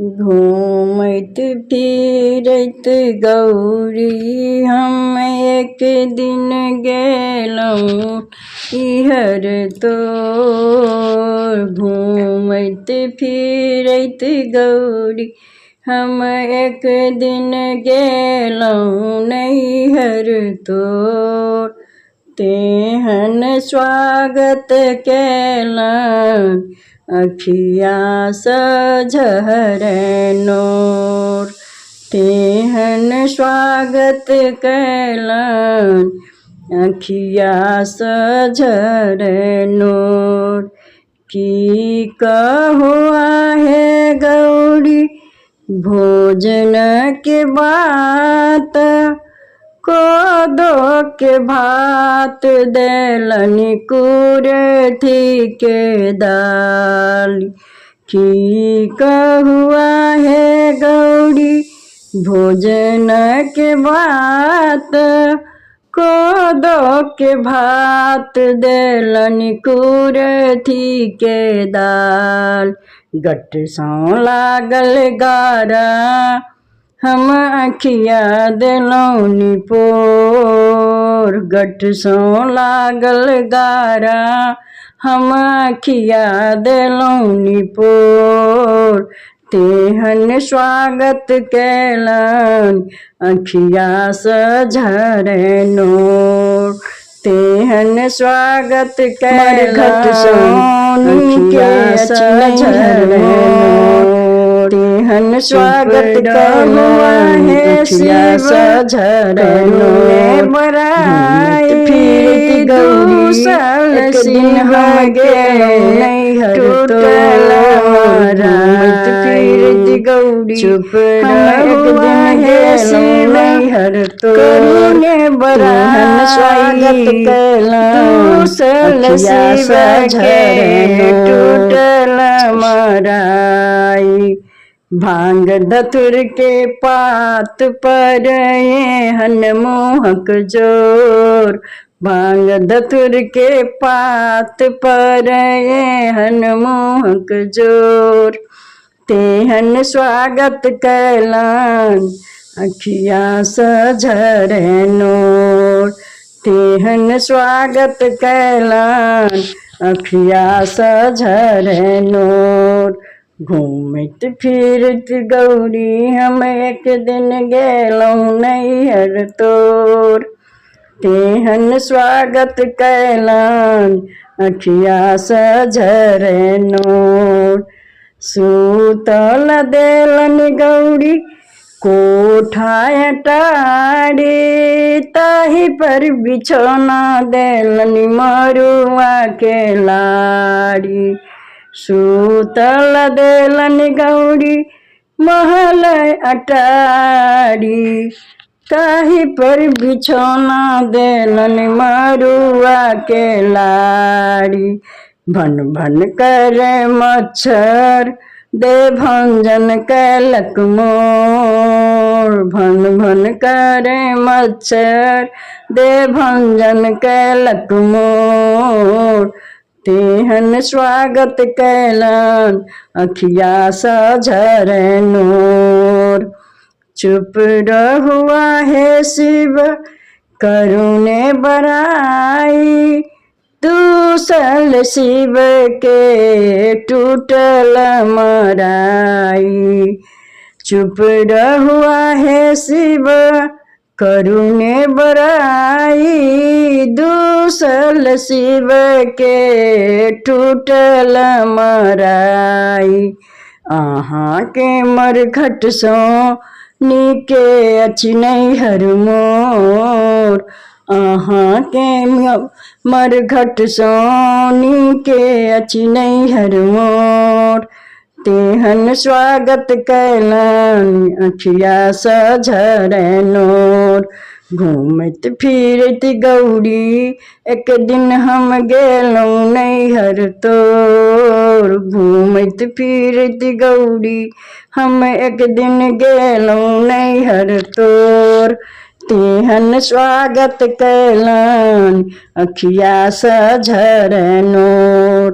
घूमत फिरत गौरी हम एक दिन गेलौं इहर तोर। घूमत फिरत गौरी हम एक दिन गेलौं नैहर तोर। तेहन स्वागत केलन अखिया सझरनोर। तेहन स्वागत केलन अखिया सझरनोर। की कहो आहे गौरी भोजन के बात, कोदो के भात देलनि कुरथी के दाल। की कहुआ है गौरी भोजन के बात, कोदो के भात देलनि कुरथी के दाल। गट सौ लागल गारा हम अखिया देलौं निपोर। गट सौ लागल गारा हम अखिया देलौं निपोर। तेहन स्वागत केलन अखिया सझरनोर। तेहन स्वागत केलन अखिया सझरनोर। तेहन स्वागत केलन अखिया सझरनोर। बराई फिरत गौरी एक दिन हम गेलौं नैहर तोर। फिरत गौरी चुप एक दिन गेलौं नैहर तोर। तेहन स्वागत केलन अखिया सझरनोर। टूटल मराई भांग धतुर के पात पर एहन मोहक जोर। भांग धतुर के पात पर एहन मोहक जोर। तेहन स्वागत केलन अखिया सझरनोर। तेहन स्वागत केलन अखिया सझरनोर। घूमत फिरत गौरी हम एक दिन गेलौं नैहर तोर। तेहन स्वागत केलन अखिया सझरनोर। सूतल देलनि गौरी कोठा अटारी, ताहि पर बिछौना देलनि मरुआ के लाड़ी। सूतल देलनि गौरी महल अटारी, ताहि पर बिछौना देलनि मरुआ के लाड़ी। भन भन करे मच्छर दे भंजन कैलक मोर। भन भन करे मच्छर दे भंजन कैलक मोर। तेहन स्वागत केलन अखिया सझरनोर। चुप रहुआ हे शिव करुणे बराई, दूसल शिव के टूटल मराई। चुप रहुआ हे शिव करुणे बराई, दूसल शिव के टूटल मराई। अहाँ के मरघट सो नीके अछि नैहर मोर। अहाँ के मरघट सो नीके अछि नैहर मोर। तेहन स्वागत केलन अखिया सझरनोर। घूमत फिरत गौरी एक दिन हम गेलौं नैहर तोर। घूमत फिरत गौरी हम एक दिन गेलौं नैहर तोर। तेहन स्वागत केलन अखिया सझरनोर।